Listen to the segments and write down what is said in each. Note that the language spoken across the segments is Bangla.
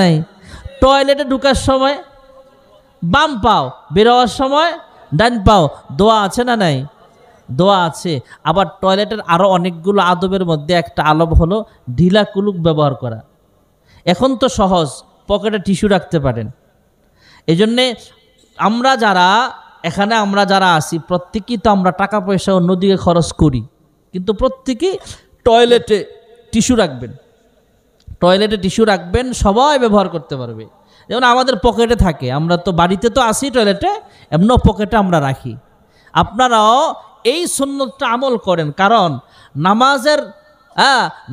নাই? টয়লেটে ঢুকার সময় বাম পাও, বের হওয়ার সময় ডান পাও, দোয়া আছে না নাই? দোয়া আছে। আবার টয়লেটের আরও অনেকগুলো আদবের মধ্যে একটা আদব হলো ঢিলা কুলুক ব্যবহার করা। এখন তো সহজ, পকেটে টিস্যু রাখতে পারেন। এই জন্যে আমরা যারা আসি প্রত্যেকেই তো আমরা টাকা পয়সা অন্যদিকে খরচ করি, কিন্তু প্রত্যেকেই টয়লেটে টিস্যু রাখবেন। টয়লেটে টিস্যু রাখবেন, সবাই ব্যবহার করতে পারবে। যেমন আমাদের পকেটে থাকে, আমরা তো বাড়িতে তো আসি টয়লেটে, এমনও পকেটে আমরা রাখি। আপনারাও এই সুন্নতটা আমল করেন, কারণ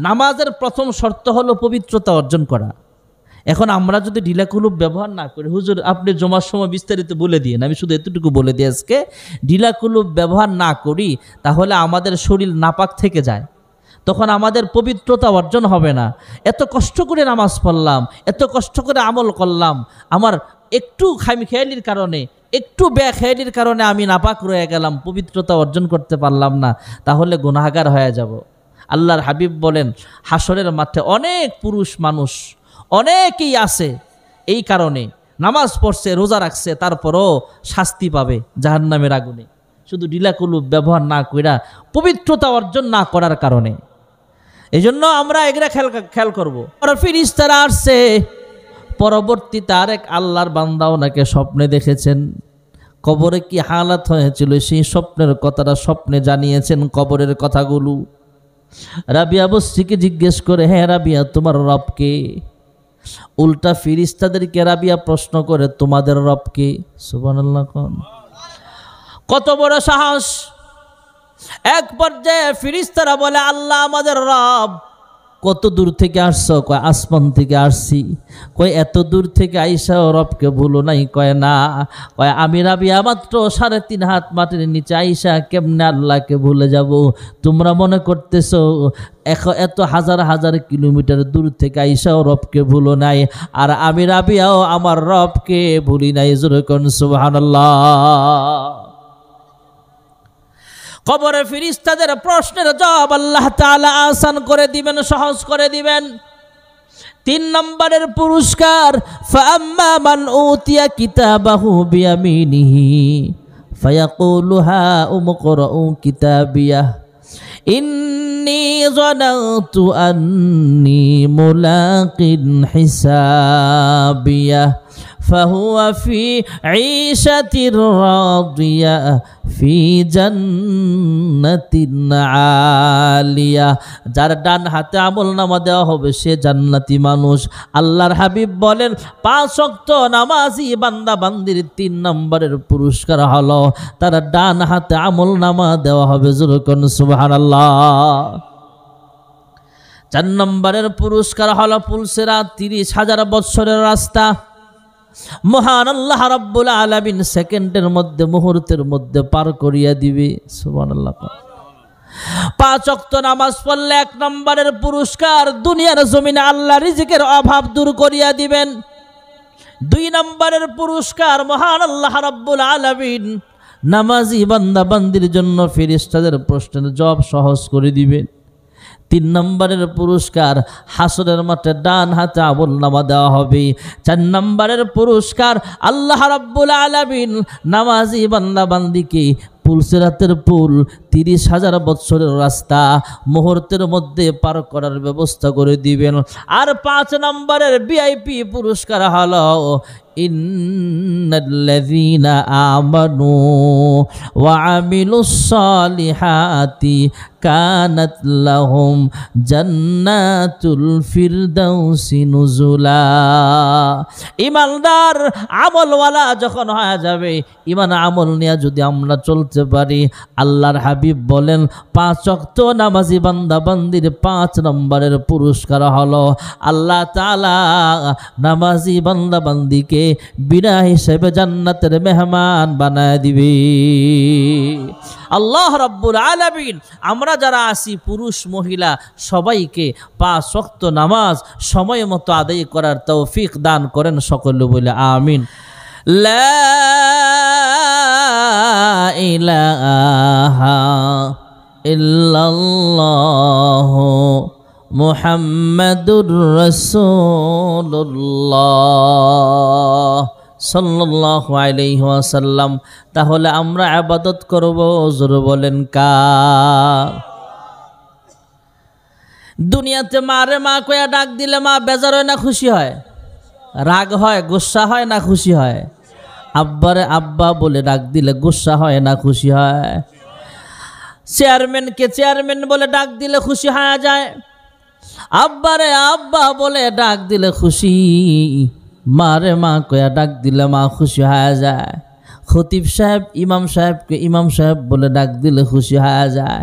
নামাজের প্রথম শর্ত হলো পবিত্রতা অর্জন করা। এখন আমরা যদি ঢিলা কুলুপ ব্যবহার না করি, হুজুর আপনি জমার সময় বিস্তারিত বলে দিন, আমি শুধু এতটুকু বলে দিই আজকে, ঢিলা কুলুপ ব্যবহার না করি তাহলে আমাদের শরীর নাপাক থেকে যায়, তখন আমাদের পবিত্রতা অর্জন হবে না। এত কষ্ট করে নামাজ পড়লাম, এত কষ্ট করে আমল করলাম, আমার একটু খামখেয়ালির কারণে, একটু বেখেয়ালির কারণে আমি নাপাক রয়ে গেলাম, পবিত্রতা অর্জন করতে পারলাম না, তাহলে গুনাহগার হয়ে যাব। আল্লাহর হাবিব বলেন, হাসরের মাঠে অনেক পুরুষ মানুষ অনেকেই আছে এই কারণে নামাজ পড়ছে, রোজা রাখছে, তারপরও শাস্তি পাবে জাহান্নামের আগুনে, শুধু ঢিলা কুলুপ ব্যবহার না কইরা, পবিত্রতা অর্জন না করার কারণে। এই জন্য আমরা এগুলা খেয়াল করবো। ফেরেশতারা আসছে, পরবর্তীতে আরেক আল্লাহর বান্দা ওনাকে স্বপ্নে দেখেছেন, কবরে কি হালাত হয়েছিল সেই স্বপ্নের কথাটা স্বপ্নে জানিয়েছেন, কবরের কথাগুলো। রাবিয়া বস্তিকে জিজ্ঞেস করে, হ্যাঁ রাবিয়া তোমার রবকে? উল্টা ফেরেশতাদেরকে রাবিয়া প্রশ্ন করে, তোমাদের রবকে? সুবহানাল্লাহ। কত বড় সাহস! এক পর্যায়ে ফেরেশতারা বলে, আল্লাহ আমাদের রব। কত দূর থেকে আসছো? কয় আসমান থেকে আসছি। কয় এত দূর থেকে আইসাও রবকে ভুলো নাই? কয় না। কয় আমি রাবিয়া মাত্র 3.5 হাত মাটির নিচে আইসা কেমনে আল্লাহকে ভুলে যাব? তোমরা মনে করতেছো এত হাজার হাজার কিলোমিটার দূর থেকে আইসাও রবকে ভুলো নাই, আর আমি রাবিয়াও আমার রবকে ভুলি নাই। জোরে কোন সুবহানাল্লাহ। কবরে ফেরেশতাদের প্রশ্নের জবাব আল্লাহ তাআলা আসান করে দিবেন, সহজ করে দিবেন। 3 নম্বরের পুরস্কার, ফাআম্মা মান উতিয়া কিতাবাহু বিয়ামিনিহি ফায়াকুলু হা উমকরাউ কিতাবিয়াহ ইন্নী যানাতু আন্নী মুলাকিন হিসাবিয়াহ ফাহুয়া ফি ঈশাতির রাদিয়া ফি জান্নাতিন আলিয়া। যার ডান হাতে আমলনামা দেওয়া হবে সে জান্নাতি মানুষ। আল্লাহর হাবিব বলেন, 5 ওয়াক্ত নামাজি বান্দা বান্দির 3 নম্বরের পুরস্কার হলো তার ডান হাতে আমলনামা দেওয়া হবে। জোরে কোন সুবহানাল্লাহ। 4 নম্বরের পুরস্কার হলো পুলসিরাত, 30,000 বছরের রাস্তা। মহান আল্লাহ রাব্বুল আলামিন সেকেন্ডের মধ্যে, মুহূর্তের মধ্যে পার করিয়া দিবে। সুবহানাল্লাহ। 5 ওয়াক্ত নামাজ পড়লে 1 নম্বরের পুরস্কার, দুনিয়ার জমিনে আল্লাহ রিজিকের অভাব দূর করিয়া দিবেন। 2 নম্বরের পুরস্কার, মহান আল্লাহ রাব্বুল আলামিন নামাজি বান্দা বান্দির জন্য ফেরেশতাদের প্রশ্নের জবাব সহজ করে দিবেন। 3 নম্বরের পুরস্কার, হাসরের মাঠে ডান হাতে আমলনামা দেওয়া হবে। 4 নম্বরের পুরস্কার, আল্লাহ রাব্বুল আলামিন নামাজি বান্দা বান্দিকে পুলসিরাতের পুল, 30,000 বছরের রাস্তা মুহূর্তের মধ্যে পার করার ব্যবস্থা করে দিবেন। আর 5 নম্বরের ভিআইপি পুরস্কার হলো, ইন্নাল্লাযীনা আমানু ওয়া আমিলুস সালিহাতি কানাত লাহুম জান্নাতুল ফিরদাউসি নুজুলা। ইমানদার আমলওয়ালা যখন হয়ে যাবে, ইমান আমল নিয়ে যদি আমরা চলতে পারি, আল্লাহর হাবিব বলেন 5 ওয়াক্ত নামাজি বান্দা বান্দির 5 নম্বরের পুরস্কার হলো আল্লাহ তাআলা নামাজি বান্দা বান্দিকে বিনা হিসেবে জান্নাতের মেহমান বানায় দিবে। আল্লাহ রাব্বুল আলামিন আমরা যারা আছি পুরুষ মহিলা সবাইকে 5 ওয়াক্ত নামাজ সময় মতো আদায় করার তৌফিক দান করেন, সকলে বলে আমিন। লা ইলাহা ইল্লাল্লাহু মুহাম্মাদুর রাসূলুল্লাহ সাল্লাল্লাহু আলাইহি ওয়াসাল্লাম। তাহলে আমরা ইবাদত করব, জোরে বলেন কার? দুনিয়াতে মারে মা কয়া ডাক দিলে মা বেজার হয় না খুশি হয়? রাগ হয়, গুসা হয় না খুশি হয়? আব্বারে আব্বা বলে ডাক দিলে গুসা হয় না খুশি হয়? চেয়ারম্যানকে চেয়ারম্যান বলে ডাক দিলে খুশি হয়ে যায়। আব্বারে আব্বা বলে ডাক দিলে খুশি, মারে মা কয়া ডাক দিলে মা খুশি হয়ে যায়। খতিব সাহেব ইমাম সাহেবকে ইমাম সাহেব বলে ডাক দিলে খুশি হয়ে যায়।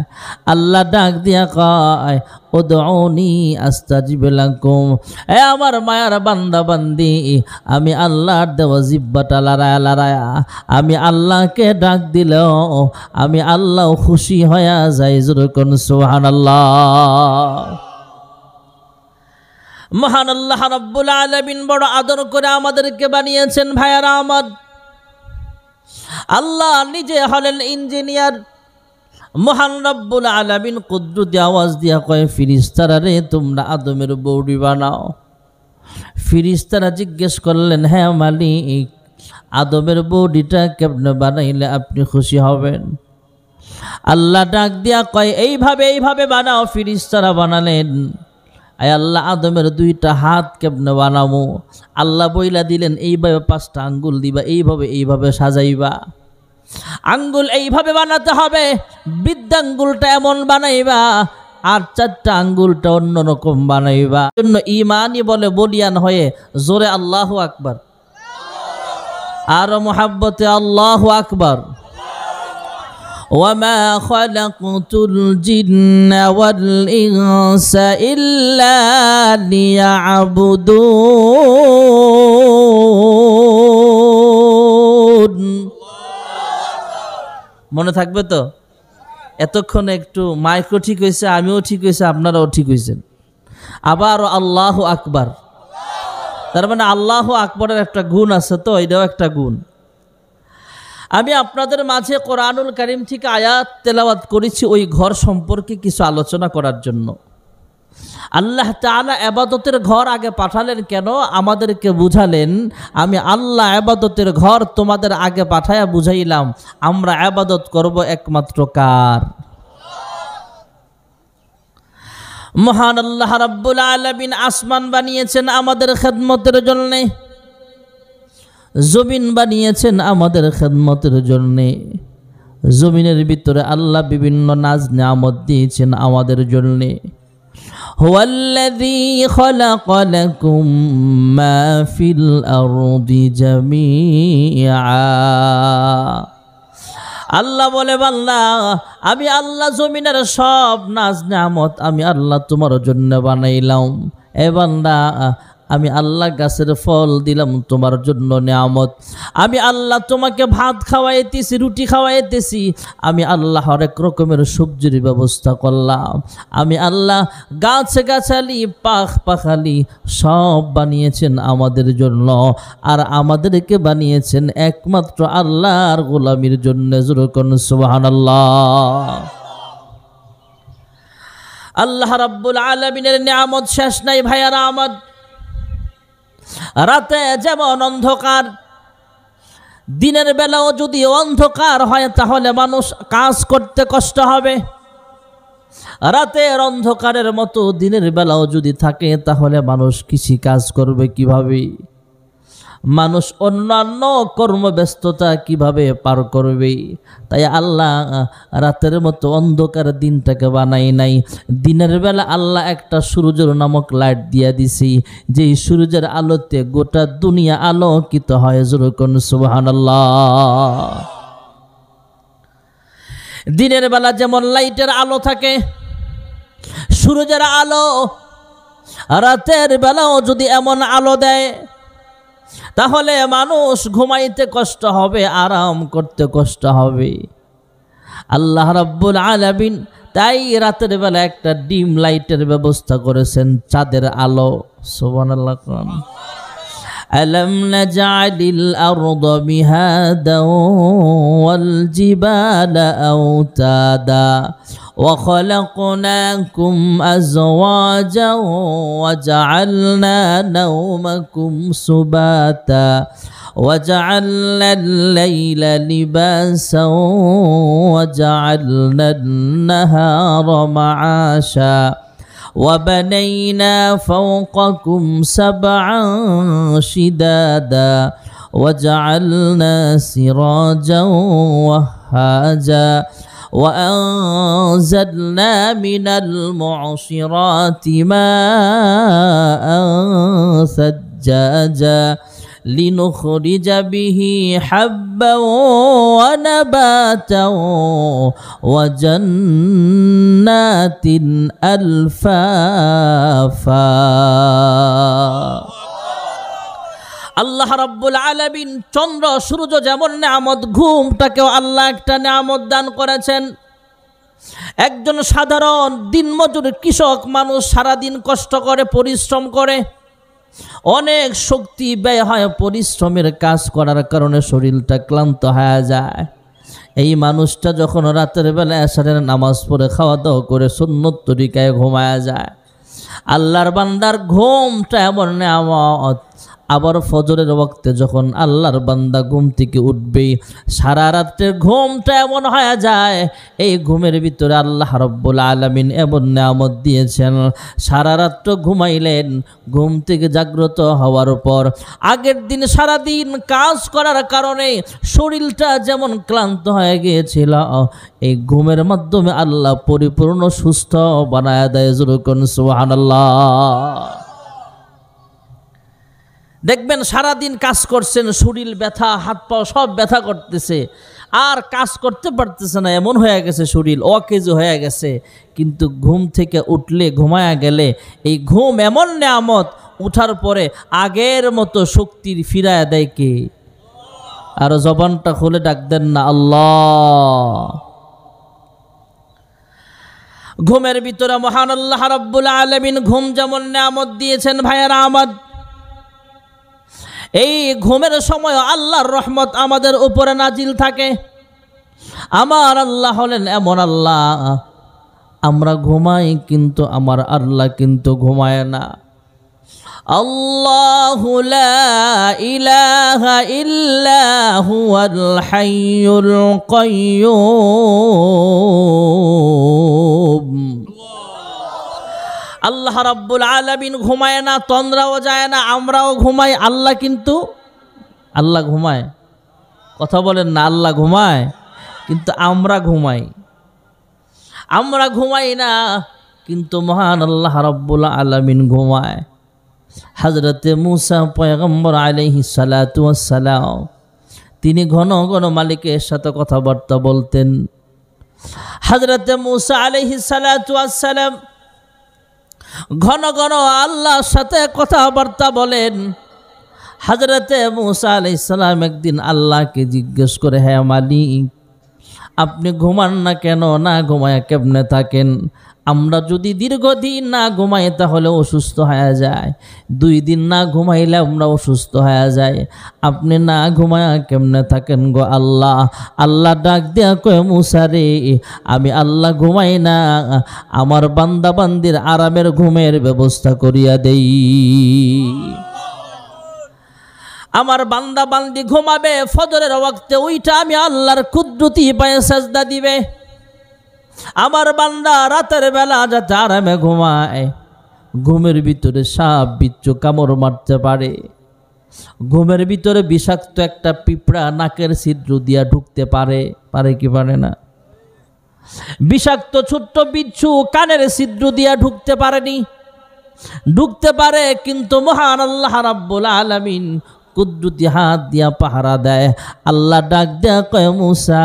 আল্লাহ ডাক দিয়া কয় উদউনি আস্তাজিব লাকুম। এ আমার মায়ার বান্দা বান্দি, আমি আল্লাহর দেওয়া জিব্বাটা লড়ায়া লড়ায়া আমি আল্লাহকে ডাক দিলেও আমি আল্লাহ খুশি হয়ে যাই। যেরকম সুবহানাল্লাহ। মহান আল্লাহ রাব্বুল আলামিন বড় আদর করে আমাদেরকে বানিয়েছেন। ভাইয়ারা আমার, আল্লাহ নিজে হলেন ইঞ্জিনিয়ার। মহান রব্বুল আলামিন কুদরতি আওয়াজ দিয়া কয় ফিরিস্তারা রে তোমরা আদমের বৌড়ি বানাও। ফিরিস্তারা জিজ্ঞেস করলেন, হ্যাঁ মালিক, আদমের বৌড়িটা কেমনে বানাইলে আপনি খুশি হবেন? আল্লাহ ডাক দিয়া কয় এইভাবে এইভাবে বানাও। ফিরিস্তারা বানালেন। আয় আল্লাহ, আদমের দুইটা হাত কেমনে বানাবো? আল্লাহ বইলা দিলেন এইভাবে 5টা আঙ্গুল দিবা, এইভাবে এইভাবে সাজাইবা। আঙ্গুল এইভাবে বানাতে হবে, বৃদ্ধাঙ্গুলটা এমন বানাইবা, আর 4টা আঙ্গুলটা অন্যরকম বানাইবা। জন্য ইমানই বলে বলিয়ান হয়ে জোরে আল্লাহু আকবার, আর মুহাব্বতে আল্লাহু আকবার। وما خلقت الجن والإنس إلا ليعبدون। মনে থাকবে তো? এতক্ষণ একটু মাইক্রো ঠিক হয়েছে, আমিও ঠিক হয়েছে, আপনারাও ঠিক হয়েছেন। আবার আল্লাহু আকবার, তার মানে আল্লাহু আকবরের একটা গুণ আছে, তো এটাও একটা গুণ। আমি আপনাদের মাঝে কোরআনুল কারীম থেকে আয়াত তেলাওয়াত করেছি ওই ঘর সম্পর্কে কিছু আলোচনা করার জন্য। আল্লাহ তাআলা ইবাদতের ঘর আগে পাঠালেন কেন? আমাদেরকে বুঝালেন, আমি আল্লাহ ইবাদতের ঘর তোমাদের আগে পাঠায়া বুঝাইলাম আমরা ইবাদত করব একমাত্র কার? মহান আল্লাহ রাব্বুল আলামিন আসমান বানিয়েছেন আমাদের খেদমতের জন্যে, জমিন বানিয়েছেন আমাদের খেদমতের জন্যে। জমিনের ভিতরে আল্লাহ বিভিন্ন নাজ নিয়ামত দিয়েছেন আমাদের জন্যে। হুয়াল্লাযী খালাকা লাকুম মা ফিল আরদি জামিআ। আল্লাহ বলে, বান্দা আমি আল্লাহ জমিনের সব নাজ নিয়ামত আমি আল্লাহ তোমার জন্য বানাইলাম। এ বান্দা আমি আল্লাহ গাছের ফল দিলাম তোমার জন্য নিয়ামত। আমি আল্লাহ তোমাকে ভাত খাওয়াইতেছি, রুটি খাওয়াইতেছি। আমি আল্লাহ হরেক রকমের সবজির ব্যবস্থা করলাম। আমি আল্লাহ গাছ গাছালি পাখ পাখালি সব বানিয়েছেন আমাদের জন্য, আর আমাদেরকে বানিয়েছেন একমাত্র আল্লাহর গোলামির জন্য। যেরকম সুবহানাল্লাহ। আল্লাহ রাব্বুল আলামিনের নিয়ামত শেষ নাই ভাইয়ারা আমার। রাতে যেমন অন্ধকার, দিনের বেলাও যদি অন্ধকার হয় তাহলে মানুষ কাজ করতে কষ্ট হবে। রাতের অন্ধকারের মতো দিনের বেলাও যদি থাকে তাহলে মানুষ কৃষি কাজ করবে কিভাবে? মানুষ অন্যান্য কর্মব্যস্ততা কিভাবে পার করবে? তাই আল্লাহ রাতের মতো অন্ধকার দিনটাকে বানাই নাই। দিনের বেলা আল্লাহ একটা সূর্যের নামক লাইট দিয়া দিছি, যেই সূর্যের আলোতে গোটা দুনিয়া আলোকিত হয়। যেরকম সুবহানাল্লাহ। দিনের বেলা যেমন লাইটের আলো থাকে, সূর্যের আলো, রাতের বেলাও যদি এমন আলো দেয় তাহলে মানুষ ঘুমাইতে কষ্ট হবে, আরাম করতে কষ্ট হবে। আল্লাহ রাব্বুল আলামিন তাই রাতের বেলা একটা ডিম লাইটের ব্যবস্থা করেছেন, চাঁদের আলো। সুবহানাল্লাহ। ألم نجعل الأرض مهادا والجبال أوتادا وخلقناكم أزواجا وجعلنا نومكم سباتا وجعلنا الليل لباسا وجعلنا النهار معاشا وبنينا فوقكم سبعا شدادا وجعلنا سراجا وهاجا وأنزلنا من المعصرات ماء ثجاجا لنخرج به حبا ونباتا وجنات ألفافا আল্লাহ রাব্বুল আলামিন চন্দ্র সূর্য যেমন নিয়ামত, ঘুমটাকেও আল্লাহ একটা নিয়ামত দান করেছেন। একজন সাধারণ দিনমজুর কৃষক মানুষ সারাদিন কষ্ট করে, পরিশ্রম করে, অনেক শক্তি ব্যয় হয়, পরিশ্রমের কাজ করার কারণে শরীরটা ক্লান্ত হয়ে যায়। এই মানুষটা যখন রাতের বেলা এশারের নামাজ পড়ে খাওয়া দাওয়া করে সুন্নত তরিকায় ঘুমায়া যায়, আল্লাহর বান্দার ঘুমটা এমন নিয়ামত। আবার ফজরের ওয়াক্তে যখন আল্লাহর বান্দা ঘুম থেকে উঠবে, সারা রাতের ঘুমটা এমন হয়ে যায়, এই ঘুমের ভিতরে আল্লাহ রাব্বুল আলামিন এমন নিয়ামত দিয়েছেন। সারা রাত ঘুমাইলেন, ঘুম থেকে জাগ্রত হওয়ার পর আগের দিন সারাদিন কাজ করার কারণে শরীরটা যেমন ক্লান্ত হয়ে গিয়েছিল, এই ঘুমের মাধ্যমে আল্লাহ পরিপূর্ণ সুস্থ বানায় দেয়। যুরকুন সুবহানাল্লাহ। দেখবেন সারাদিন কাজ করছেন, শরীর ব্যথা, হাত পা সব ব্যথা করতেছে, আর কাজ করতে পারতেছে না, এমন হয়ে গেছে শরীর অকেজো হয়ে গেছে। কিন্তু ঘুম থেকে উঠলে, ঘুমায়া গেলে, এই ঘুম এমন নিয়ামত, উঠার পরে আগের মতো শক্তির ফিরায় দেয় কে? আর জবানটা খুলে ডাক দেন না আল্লাহ। ঘুমের ভিতরে মহান আল্লাহ রাব্বুল আলামিন ঘুম যেমন নিয়ামত দিয়েছেন ভাইয়েরা আমার, এই ঘুমের সময় আল্লাহর রহমত আমাদের উপরে নাজিল থাকে। আমার আল্লাহ হলেন এমন আল্লাহ, আমরা ঘুমাই কিন্তু আমার আল্লাহ কিন্তু ঘুমায় না। আল্লাহু লা ইলাহা ইল্লা হুয়াল হাইয়ুল কাইয়্যুম। আল্লাহ রাব্বুল আলামিন ঘুমায় না, তন্দ্রাও যায় না, আমরাও ঘুমাই, আল্লাহ কিন্তু আল্লাহ ঘুমায়। কথা বলেন না, আল্লাহ ঘুমায় কিন্তু আমরা ঘুমাই। আমরা ঘুমাই না কিন্তু মহান আল্লাহ রাব্বুল আলামিন ঘুমায়। হযরতে মূসা পয়গম্বর আলাইহিস সালাতু ওয়াস সালাম, তিনি ঘন ঘন মালিকের সাথে কথাবার্তা বলতেন। হযরতে মূসা আলাইহিস সালাতু ওয়াস সালাম ঘন ঘন আল্লাহর সাথে কথাবার্তা বলেন। হযরতে মূসা আলাইহিস সালাম একদিন আল্লাহকে জিজ্ঞেস করে, হে মালিক, আপনি ঘুমান না কেন? না ঘুমায় কেমনে থাকেন? আমরা যদি দীর্ঘদিন না ঘুমাই তাহলে অসুস্থ হয়ে যায়, 2 দিন না ঘুমাইলে আমরা অসুস্থ হয়ে যায়, আপনি না ঘুমায়া কেমনে থাকেন গো আল্লাহ? আল্লাহ ডাক দিয়া কয়, মূসা রে, আমি আল্লাহ ঘুমাই না, আমার বান্দা বান্দির আরামের ঘুমের ব্যবস্থা করিয়া দেই। আমার বান্দা বান্দি ঘুমাবে, ফজরের ওয়াক্তে ওইটা আমি আল্লাহর কুদরতি পায়ে সাজদা দিবে। আমার বান্দা রাতের বেলা যাতে আরামে ঘুমায়, ঘুমের ভিতরে সাপ বিচ্ছু কামড় মারতে পারে, ঘুমের ভিতরে বিষাক্ত একটা পিঁপড়া নাকের ছিদ্র দিয়া ঢুকতে পারে, পারে কি পারে না? বিষাক্ত ছোট্ট বিচ্ছু কানের ছিদ্র দিয়া ঢুকতে পারেনি, ঢুকতে পারে, কিন্তু মহান আল্লাহ রাব্বুল আলামিন কুদরতি হাত দিয়া পাহারা দেয়। আল্লাহ ডাক দেয়া কয়, মূসা,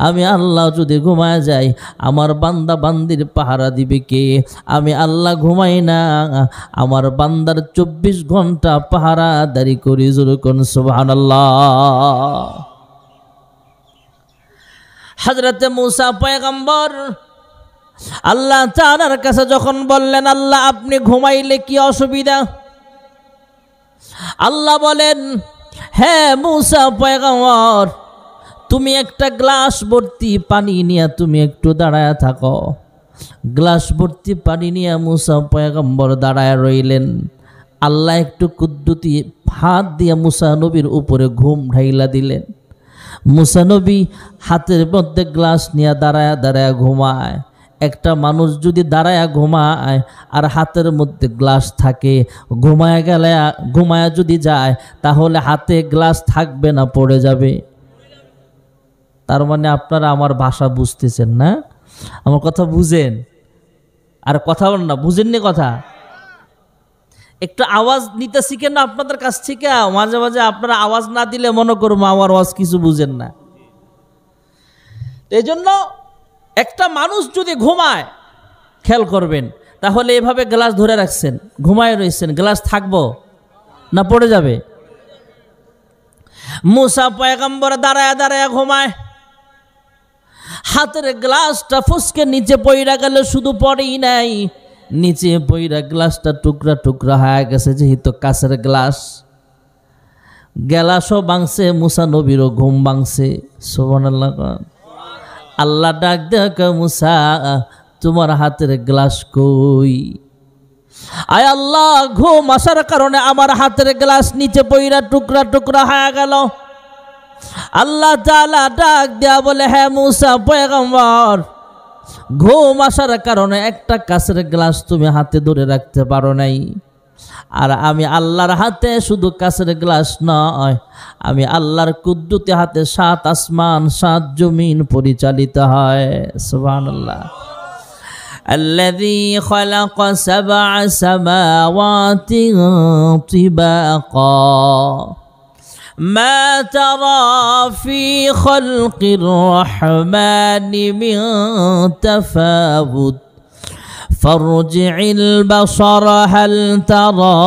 আমি আল্লাহ যদি ঘুমায় যাই আমার বান্দা বান্দির পাহারা দিবে কে? আমি আল্লাহ ঘুমাই না, আমার বান্দার 24 ঘন্টা পাহারাদারি করি। যুরকুন সুবহানাল্লাহ। হযরতে মূসা পয়গম্বর আল্লাহ তাআলার কাছে যখন বললেন, আল্লাহ আপনি ঘুমাইলে কি অসুবিধা? আল্লাহ বলেন, হ্যাঁ মুসা পয়গম্বর, তুমি একটা গ্লাস ভর্তি পানি নিয়ে তুমি একটু দাঁড়ায় থাকো। গ্লাস ভর্তি পানি নিয়ে মুসা পয়গম্বর দাঁড়ায় রইলেন। আল্লাহ একটু কুদ্দুতি হাত দিয়ে মুসা নবীর উপরে ঘুম ঢাইলা দিলেন। মুসা নবী হাতের মধ্যে গ্লাস নিয়ে দাঁড়ায় দাঁড়ায় ঘুমায়। একটা মানুষ যদি দাঁড়ায় ঘুমায় আর হাতের মধ্যে গ্লাস থাকে, ঘুমায় যদি যায় তাহলে হাতে গ্লাস থাকবে না, পড়ে যাবে। তার মানে আপনারা আমার ভাষা বুঝতেছেন না? আমার কথা বুঝেন? আর কথা বলেন না, বুঝেননি কথা? একটু আওয়াজ নিতে শিখেন না আপনাদের কাছ থেকে। মাঝে মাঝে আপনারা আওয়াজ না দিলে মনে করবো আমার আওয়াজ কিছু বুঝেন না। এই জন্য একটা মানুষ যদি ঘুমায়, খেয়াল করবেন, তাহলে এভাবে গ্লাস ধরে রাখছেন, ঘুমায় রয়েছেন, গ্লাস থাকবো না, পড়ে যাবে। মুসা পয়গম্বর দাঁড়ায় দাঁড়ায় ঘুমায়। হাতের গ্লাসটা ফুসকে নিচে পইরা গেল, শুধু পড়েই নাই, নিচে পইরা গ্লাসটা টুকরা টুকরা হয়ে গেছে। যেহেতু কাছের গ্লাস, গ্লাসও ভাঙছে, মুসা নবীরও ঘুম ভাঙছে। সুবহানাল্লাহ। আল্লাহ ডাক দেখ, মুসা তোমার হাতের গ্লাস কই? আয় আল্লাহ, ঘুম আসার কারণে আমার হাতের গ্লাস নিচে পইরা টুকরা টুকরা হয়ে গেল। আল্লাহ তাআলা ডাক দেয়া বলে, হ্যাঁ মুসা পয়গম্বর, ঘুম আসার কারণে একটা কাছের গ্লাস তুমি হাতে ধরে রাখতে পারো নাই। আর আমি আল্লাহর হাতে শুধু কাছের গ্লাস নয়, আমি আল্লাহর কুদ্দুতি হাতে 7 আসমান 7 জমিন পরিচালিত হয়। সুবহানাল্লাহ। الذي خلق 7 سماوات طباقا ما ترى في خلق الرحمن من تفاوت فارجع البصر هل ترى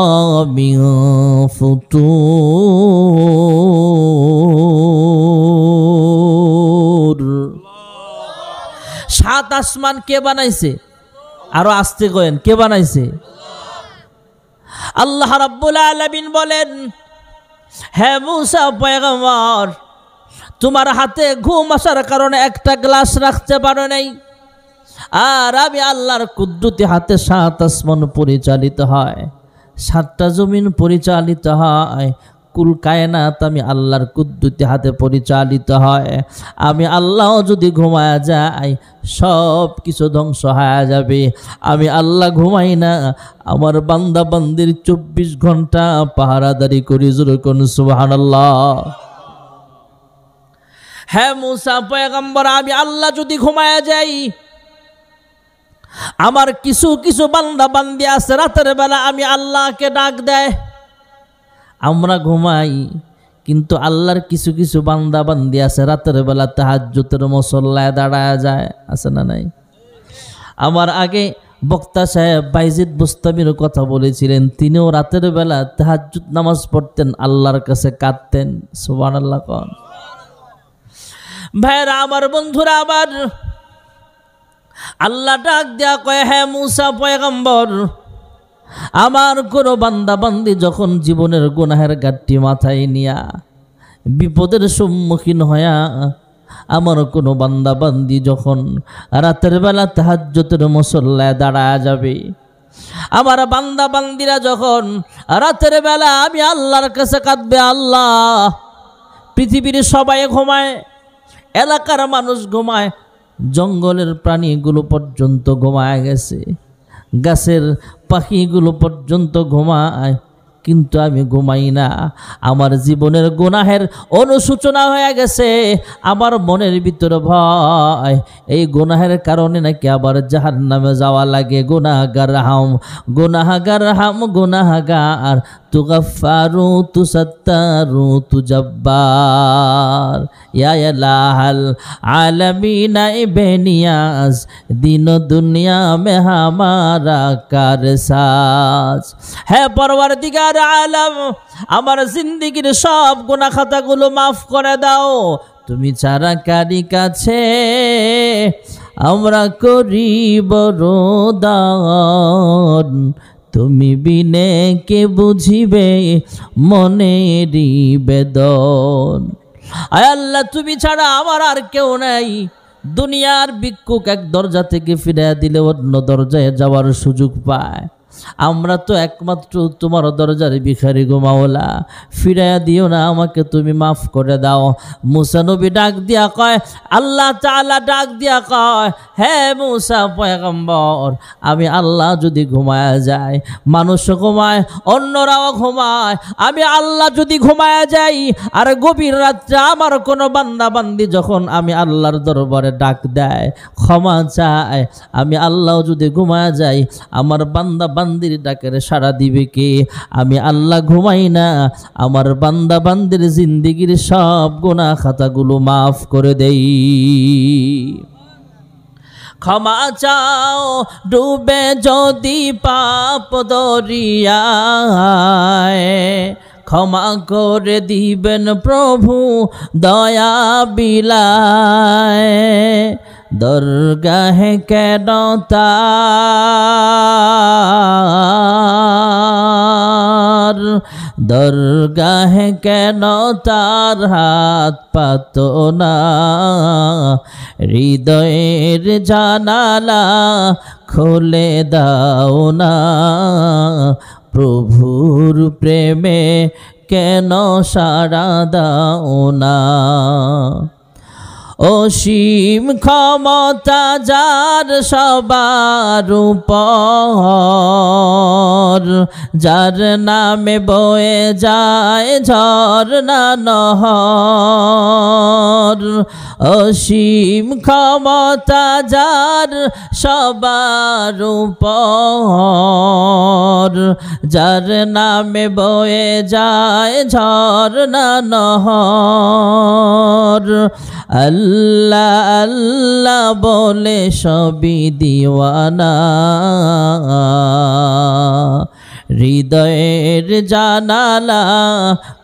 من فطور। 7 আসমান কে বানাইছে? আরো আস্তে কয়েন, কে বানাইছে? আল্লাহ রাব্বুল আলামিন বলেন, হ্যাঁ মুসা পয়গম্বর, তোমার হাতে ঘুম আসার কারণে একটা গ্লাস রাখতে পারো নাই। আর আমি আল্লাহর কুদ্দুতি হাতে 7 আসমান পরিচালিত হয়, 7টা জমিন পরিচালিত হয়, কুল কায়নাত আমি আল্লাহর কুদ্দুতি হাতে পরিচালিত হয়। আমি আল্লাহ যদি ঘুমায়া যাই সব কিছু ধ্বংস হয়ে যাবে। আমি আল্লাহ ঘুমাই না, আমার বান্দা বান্দির 24 ঘন্টা পাহারাদারি করি। জোরে কোন সুবহানাল্লাহ। হ্যাঁ মুসা পয়গম্বর, আমি আল্লাহ যদি ঘুমায়া যাই, আমার কিছু কিছু বান্দা বান্দি আছে রাতের বেলা আমি আল্লাহকে ডাক দেয়। আমরা ঘুমাই, কিন্তু আল্লাহর কিছু কিছু বান্দা বান্দি আছে রাতের বেলা তাহাজ্জুদের মুসল্লায় দাঁড়ায় যায়, আছে না নাই? আমার আগে বক্তা সাহেব বাইজিদ বুস্তামির কথা বলেছিলেন, তিনিও রাতের বেলা তাহাজ্জুদ নামাজ পড়তেন, আল্লাহর কাছে কাঁদতেন। সুবহানাল্লাহ। কোন ভাইরা আমার, বন্ধুরা আমার, আল্লাহ ডাক দেয়া কয়, হ্যাঁ মুসা পয়গম্বর, আমার কোনো বান্দা বান্দি যখন জীবনের গুনাহের গাঁটটি মাথায় নিয়া বিপদের সম্মুখীন হয়া, আমার কোনো বান্দা বান্দি যখন রাতের বেলা তাহাজ্জুদের মুসল্লায় দাঁড়ায় যাবে, আমার বান্দা বান্দিরা যখন রাতের বেলা আমি আল্লাহর কাছে কাঁদবে, আল্লাহ পৃথিবীর সবাই ঘুমায়, এলাকার মানুষ ঘুমায়, জঙ্গলের প্রাণীগুলো পর্যন্ত ঘুমায় গেছে, গাছের পাখিগুলো পর্যন্ত ঘুমায়, কিন্তু আমি ঘুমাই না। আমার জীবনের গুনাহের অনুসূচনা হয়ে গেছে, আমার মনের ভিতরে ভয়, এই গুনাহের কারণে নাকি আবার জাহান্নামে যাওয়া লাগে। গুনাহগার হাম, গুনাহগার হাম, গুনাহগার, তুগফারু তুসাত্তারু তুজাব্বার, ইয়া ইলাহাল আলামিন ইবনিয়াস, দিন দুনিয়া মে হামারা কারসাজ। হে পরওয়ারদিগার আলম, আমার জিন্দেগির সব গুনাহ খাতাগুলো মাফ করে দাও, তুমি ছাড়া কারি কাছে আমরা করি বরদান, তুমি বিনে কে বুঝিবে মনেরই বেদন। আয় আল্লাহ, তুমি ছাড়া আমার আর কেউ নাই। দুনিয়ার ভিক্ষুক এক দরজা থেকে ফিরে দিলে অন্য দরজায় যাওয়ার সুযোগ পায়। আমরা তো একমাত্র তোমার দরজার ভিখারি গো মাওলা, ফিরাইয়া দিও না আমাকে, তুমি মাফ করে দাও। মুসা নবী ডাক দিয়া কয়, আল্লাহ তাআলা ডাক দিয়া কয়, হে মুসা পয়গম্বর, আমি আল্লাহ যদি ঘুমায়া যায়, মানুষ ঘুমায়, অন্যরাও ঘুমায়, আমি আল্লাহ যদি ঘুমায়া যাই আর গভীর রাত্রে আমার কোনো বান্দা বান্দি যখন আমি আল্লাহর দরবারে ডাক দেয়, ক্ষমা চায়, আমি আল্লাহ যদি ঘুমায়া যাই, আমার বান্দা বান্দির ডাকের সাড়া দিবে কে? আমি আল্লাহ ঘুমাই না, আমার বান্দা বান্দির জিন্দেগির সব গুনাহ খাতাগুলো মাফ করে দেই। ক্ষমা চাও ডুবে যদি পাপ দরিয়ায়, ক্ষমা করে দিবেন প্রভু দয়া বিলায়। দরগাহে কেন তার, দরগাহে কেন তার হাত পাতো না? হৃদয়ের জানালা খুলে দাও না, প্রভুর প্রেমে কেন সাড়া দাও না? অসীম ক্ষমতা যার সবার উপর, যার নামে বয়ে যায় ঝরনা নহর। অসীম ক্ষমতা যার সবার উপর, যার নামে বয়ে যায় ঝরনা নহর। আল্লাহ আল্লাহ বলে সবই দিওয়ানা, হৃদয়ের জানালা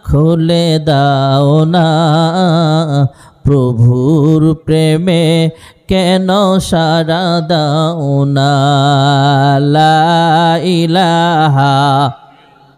খুলে দাও না, প্রভুর প্রেমে কেন সাড়া দাও না? লা ইলাহা